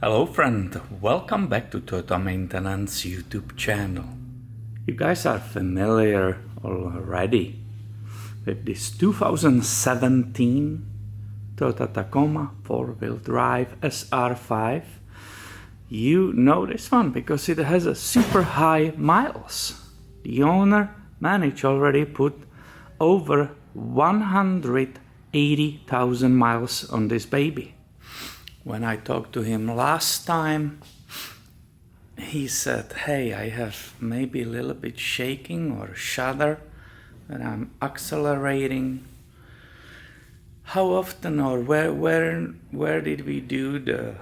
Hello friend, welcome back to Toyota Maintenance YouTube channel. You guys are familiar already with this 2017 Toyota Tacoma 4-wheel drive SR5. You know this one because it has a super high miles. The owner managed already put over 180,000 miles on this baby. When I talked to him last time, he said, hey, I have maybe a little bit shaking or shudder when I'm accelerating. How often or where did we do the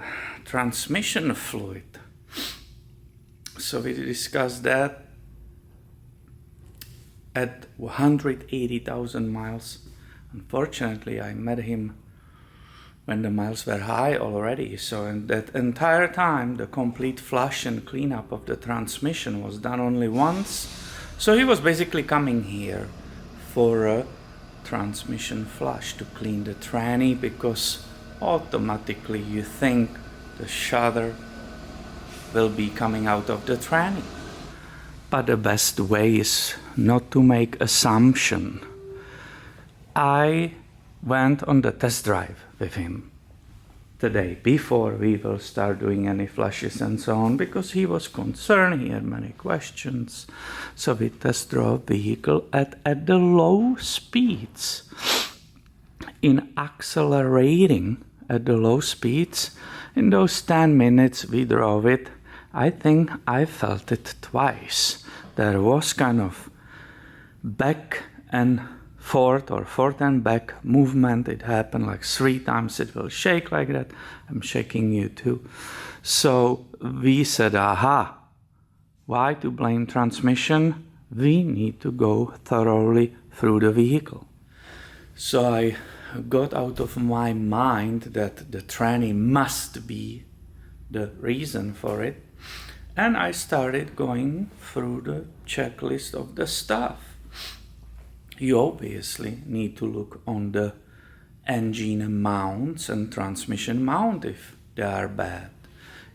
transmission fluid? So we discussed that at 180,000 miles. Unfortunately, I met him when the miles were high already, so in that entire time the complete flush and cleanup of the transmission was done only once. So he was basically coming here for a transmission flush to clean the tranny, because automatically you think the shudder will be coming out of the tranny. But the best way is not to make assumption. I went on the test drive with him today before we will start doing any flushes and so on, because he was concerned, he had many questions. So we test drove vehicle at the low speeds. In accelerating at the low speeds, in those 10 minutes we drove it, I think I felt it twice. There was kind of back and forth or forth and back movement. It happened like 3 times. It will shake like that. I'm shaking you too. So we said, aha, why to blame transmission? We need to go thoroughly through the vehicle. So I got out of my mind that the tranny must be the reason for it. And I started going through the checklist of the stuff. You obviously need to look on the engine mounts and transmission mount if they are bad.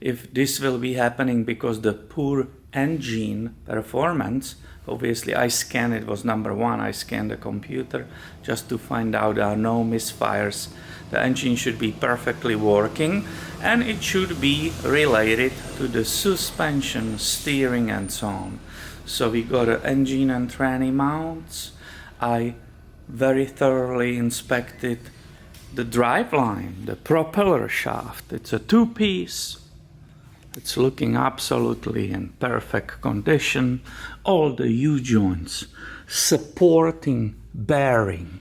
If this will be happening because the poor engine performance, obviously I scanned, it was number one, I scanned the computer just to find out there are no misfires. The engine should be perfectly working, and it should be related to the suspension, steering and so on. So we got an engine and tranny mounts. I very thoroughly inspected the driveline, the propeller shaft. It's a 2-piece. It's looking absolutely in perfect condition. All the U-joints, supporting bearing,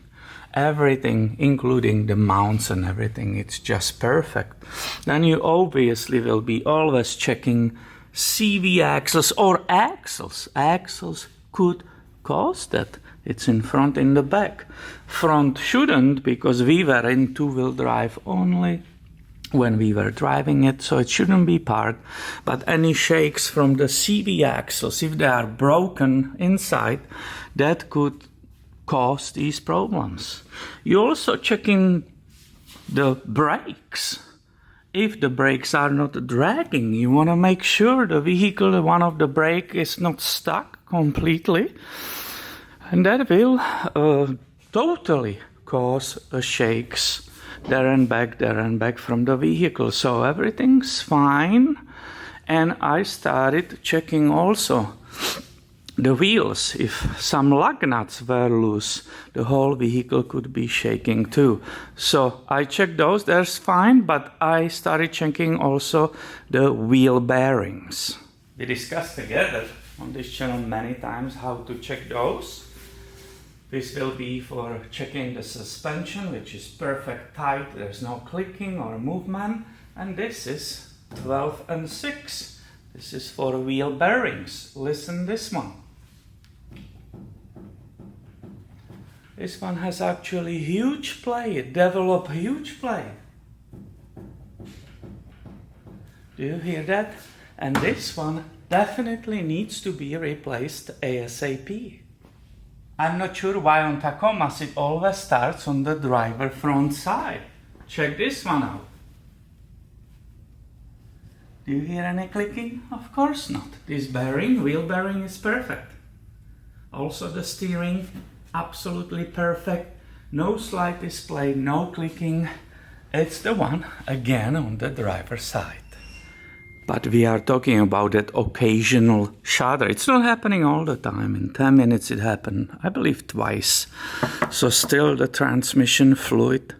everything, including the mounts and everything, it's just perfect. Then you obviously will be always checking CV axles or axles. Axles could cause that. It's in front, in the back. Front shouldn't, because we were in 2-wheel drive only when we were driving it, so it shouldn't be part. But any shakes from the CV axles, if they are broken inside, that could cause these problems. You're also checking the brakes. If the brakes are not dragging, you want to make sure the vehicle, one of the brake is not stuck completely. And that will totally cause shakes there and back from the vehicle. So everything's fine. And I started checking also the wheels. If some lug nuts were loose, the whole vehicle could be shaking too. So I checked those, that's fine, but I started checking also the wheel bearings. We discussed together on this channel many times how to check those. This will be for checking the suspension, which is perfect tight, there's no clicking or movement. And this is 12 and 6. This is for wheel bearings. Listen this one. This one has actually huge play, it developed huge play. Do you hear that? And this one definitely needs to be replaced ASAP. I'm not sure why on Tacomas it always starts on the driver front side. Check this one out. Do you hear any clicking? Of course not. This bearing, wheel bearing, is perfect. Also the steering, absolutely perfect. No slide display, no clicking. It's the one, again, on the driver's side. But we are talking about that occasional shudder. It's not happening all the time. In 10 minutes it happened, I believe, twice. So still the transmission fluid.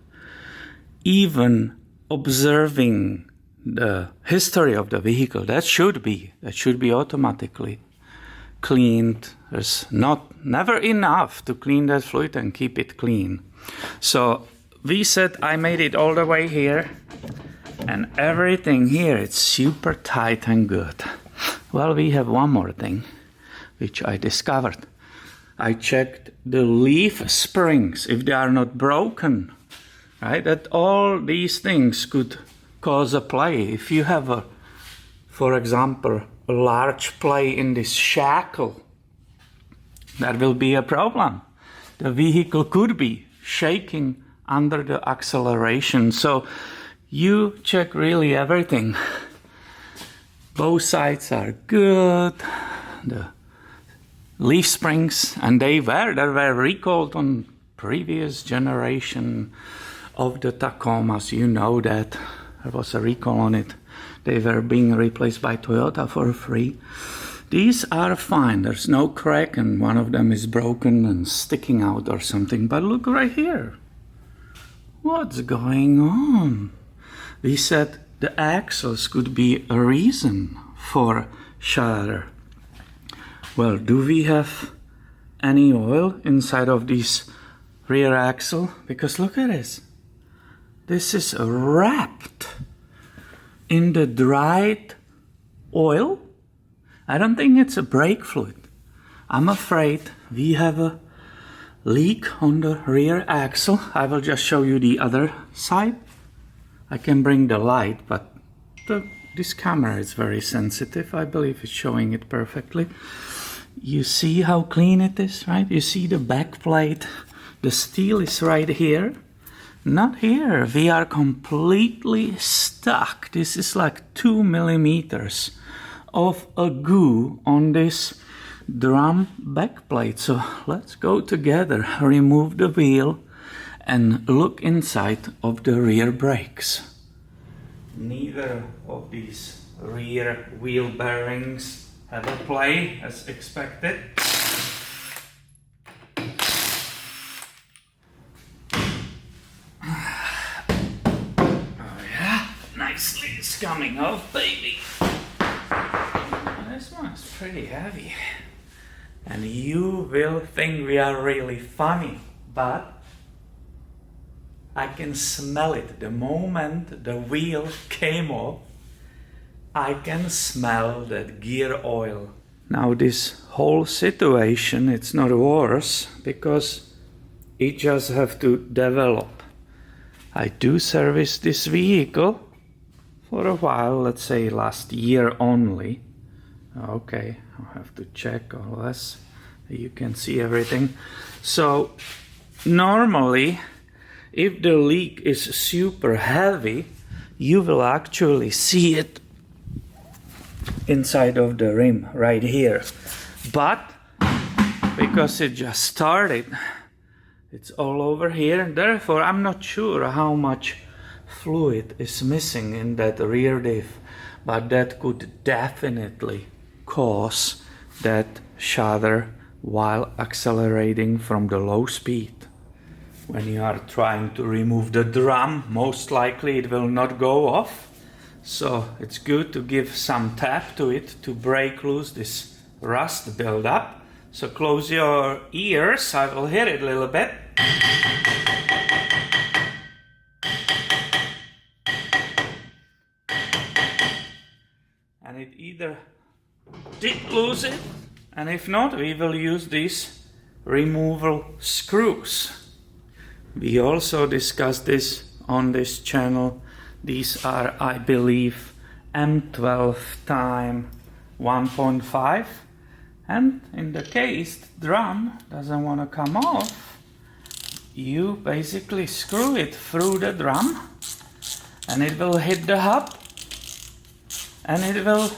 Even observing the history of the vehicle, that should be automatically cleaned. There's never enough to clean that fluid and keep it clean. So we said I made it all the way here, and everything here, it's super tight and good. Well, we have one more thing which I discovered. I checked the leaf springs, if they are not broken, right? That all these things could cause a play. If you have for example, a large play in this shackle, there will be a problem. The vehicle could be shaking under the acceleration. So you check really everything. Both sides are good. The leaf springs, and they were recalled on previous generation of the Tacomas. You know that there was a recall on it. They were being replaced by Toyota for free. These are fine. There's no crack, and one of them is broken and sticking out or something. But look right here. What's going on? We said the axles could be a reason for shudder. Well, do we have any oil inside of this rear axle? Because look at this. This is wrapped in the dried oil. I don't think it's a brake fluid. I'm afraid we have a leak on the rear axle. I will just show you the other side. I can bring the light, but this camera is very sensitive. I believe it's showing it perfectly. You see how clean it is, right? You see the back plate. The steel is right here. Not here. We are completely stuck. This is like 2 millimeters of a goo on this drum back plate. So let's go together, remove the wheel and look inside of the rear brakes. Neither of these rear wheel bearings have a play as expected. Oh yeah, nicely it's coming off, baby. This one's pretty heavy. And you will think we are really funny, but I can smell it. The moment the wheel came off, I can smell that gear oil. Now this whole situation, it's not worse because it just have to develop. I do service this vehicle for a while, let's say last year only. Okay, I'll have to check all this. You can see everything. So normally, if the leak is super heavy, you will actually see it inside of the rim right here. But because it just started, it's all over here, and therefore I'm not sure how much fluid is missing in that rear diff, but that could definitely cause that shudder while accelerating from the low speed. When you are trying to remove the drum, most likely it will not go off. So it's good to give some tap to it to break loose this rust buildup. So close your ears, I will hear it a little bit. And it either did lose it, and if not, we will use these removal screws. We also discussed this on this channel. These are, I believe, M12 time 1.5. And in the case the drum doesn't want to come off, you basically screw it through the drum and it will hit the hub and it will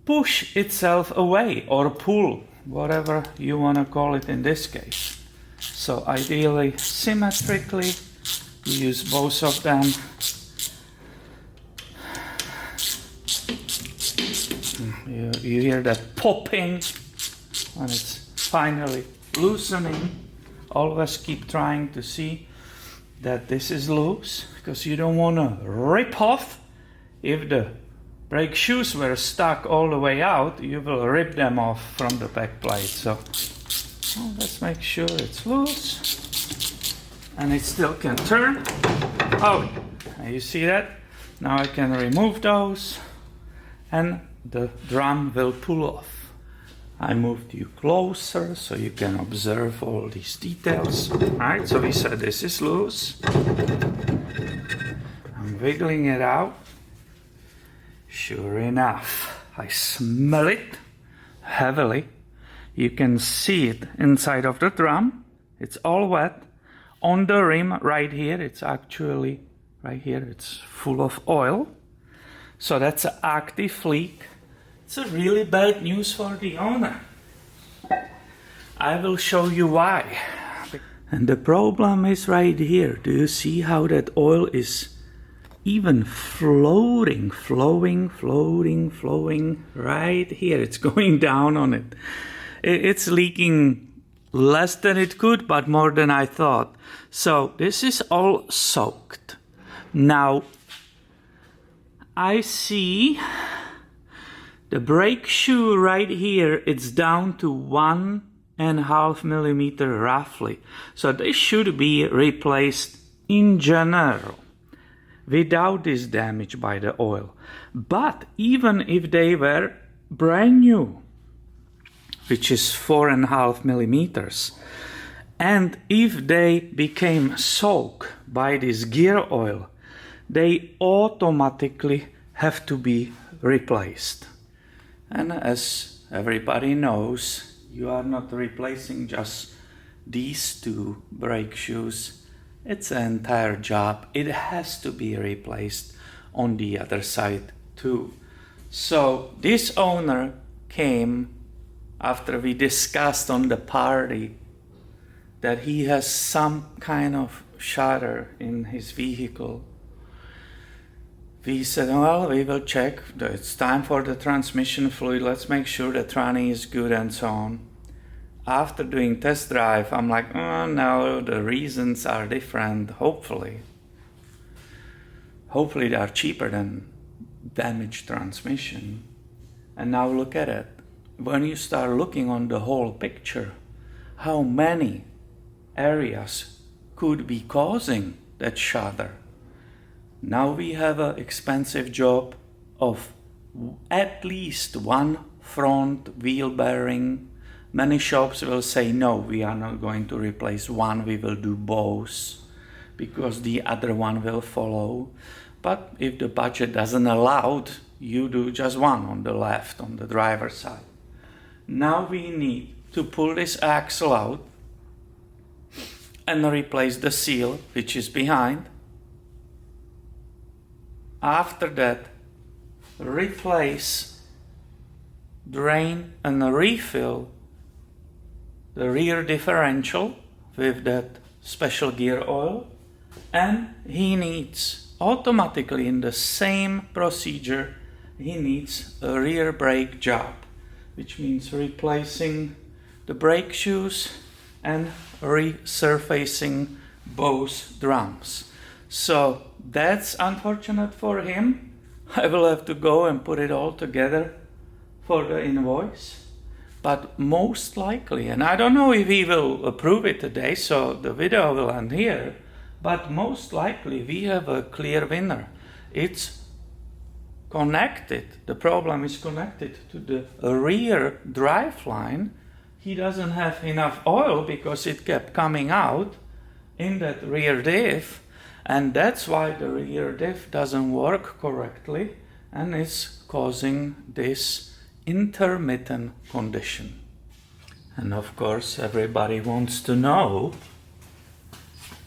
push itself away or pull, whatever you want to call it in this case. So ideally symmetrically, you use both of them. You hear that popping when it's finally loosening. Always keep trying to see that this is loose, because you don't want to rip off. If the brake shoes were stuck all the way out, you will rip them off from the back plate. So let's make sure it's loose and it still can turn. Oh, you see that? Now I can remove those and the drum will pull off. I moved you closer so you can observe all these details. Alright, so we said this is loose. I'm wiggling it out. Sure enough, I smell it heavily. You can see it inside of the drum. It's all wet. On the rim right here, it's actually right here, it's full of oil. So that's an active leak. It's a really bad news for the owner. I will show you why. And the problem is right here. Do you see how that oil is even flowing right here? It's going down on it. It's leaking less than it could, but more than I thought. So this is all soaked. Now, I see the brake shoe right here, it's down to 1.5 millimeter roughly. So they should be replaced in general without this damage by the oil. But even if they were brand new, which is 4.5 millimeters, and if they became soaked by this gear oil, they automatically have to be replaced. And as everybody knows, you are not replacing just these two brake shoes. It's an entire job. It has to be replaced on the other side too. So this owner came after we discussed on the party that he has some kind of shudder in his vehicle. We said, well, we will check. It's time for the transmission fluid. Let's make sure the tranny is good and so on. After doing test drive, I'm like, oh no, the reasons are different, hopefully. Hopefully they are cheaper than damaged transmission. And now look at it. When you start looking on the whole picture, how many areas could be causing that shudder? Now we have an expensive job of at least one front wheel bearing. Many shops will say, no, we are not going to replace one, we will do both, because the other one will follow. But if the budget doesn't allow, you do just one on the left, on the driver's side. Now we need to pull this axle out and replace the seal, which is behind. After that, replace, drain and refill the rear differential with that special gear oil, and he needs automatically, in the same procedure, he needs a rear brake job, which means replacing the brake shoes and resurfacing both drums. So that's unfortunate for him. I will have to go and put it all together for the invoice. But most likely, and I don't know if he will approve it today, so the video will end here, but most likely we have a clear winner. It's connected, the problem is connected to the rear drive line. He doesn't have enough oil because it kept coming out in that rear diff, and that's why the rear diff doesn't work correctly and is causing this intermittent condition. And of course everybody wants to know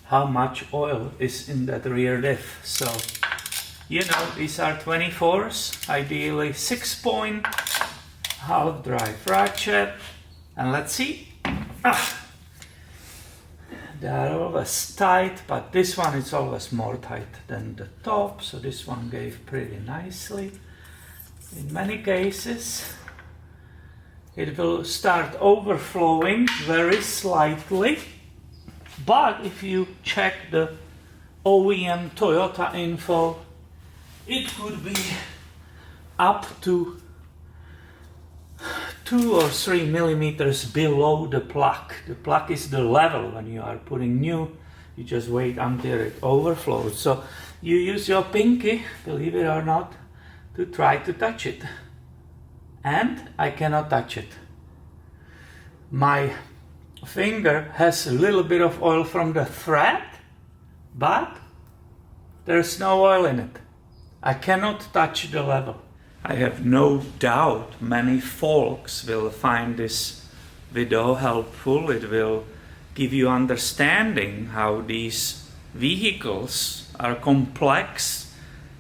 how much oil is in that rear diff. So You know, these are 24s, ideally 6-point, half drive ratchet, and let's see. They are always tight, but this one is always more tight than the top, so this one gave pretty nicely. In many cases, it will start overflowing very slightly, but if you check the OEM Toyota info, it could be up to 2 or 3 millimeters below the plug. The plug is the level. When you are putting new, you just wait until it overflows. So you use your pinky, believe it or not, to try to touch it. And I cannot touch it. My finger has a little bit of oil from the thread, but there's no oil in it. I cannot touch the level. I have no doubt many folks will find this video helpful. It will give you understanding how these vehicles are complex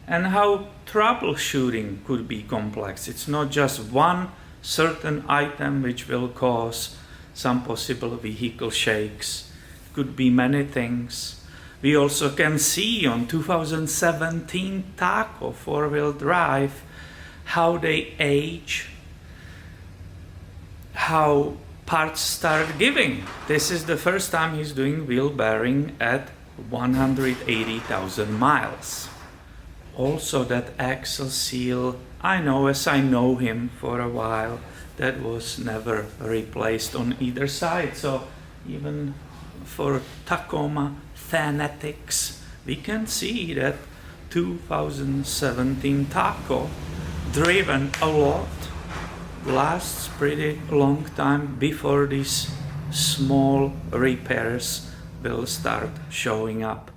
and how troubleshooting could be complex. It's not just one certain item which will cause some possible vehicle shakes. It could be many things. We also can see on 2017 Taco 4-wheel drive how they age, how parts start giving. This is the first time he's doing wheel bearing at 180,000 miles. Also that axle seal, I know as I know him for a while, that was never replaced on either side. So even for Tacoma fanatics, we can see that 2017 Taco, driven a lot, lasts pretty long time before these small repairs will start showing up.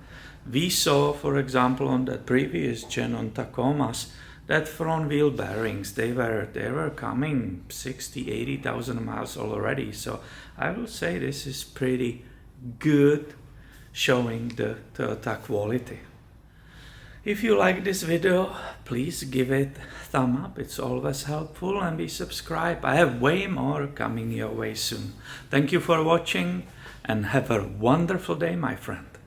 We saw, for example, on that previous gen on Tacomas, that front wheel bearings, they were coming 60,000-80,000 miles already. So I will say this is pretty good, showing the Toyota quality. If you like this video, please give it a thumb up. It's always helpful, and be subscribed. I have way more coming your way soon. Thank you for watching, and have a wonderful day, my friend.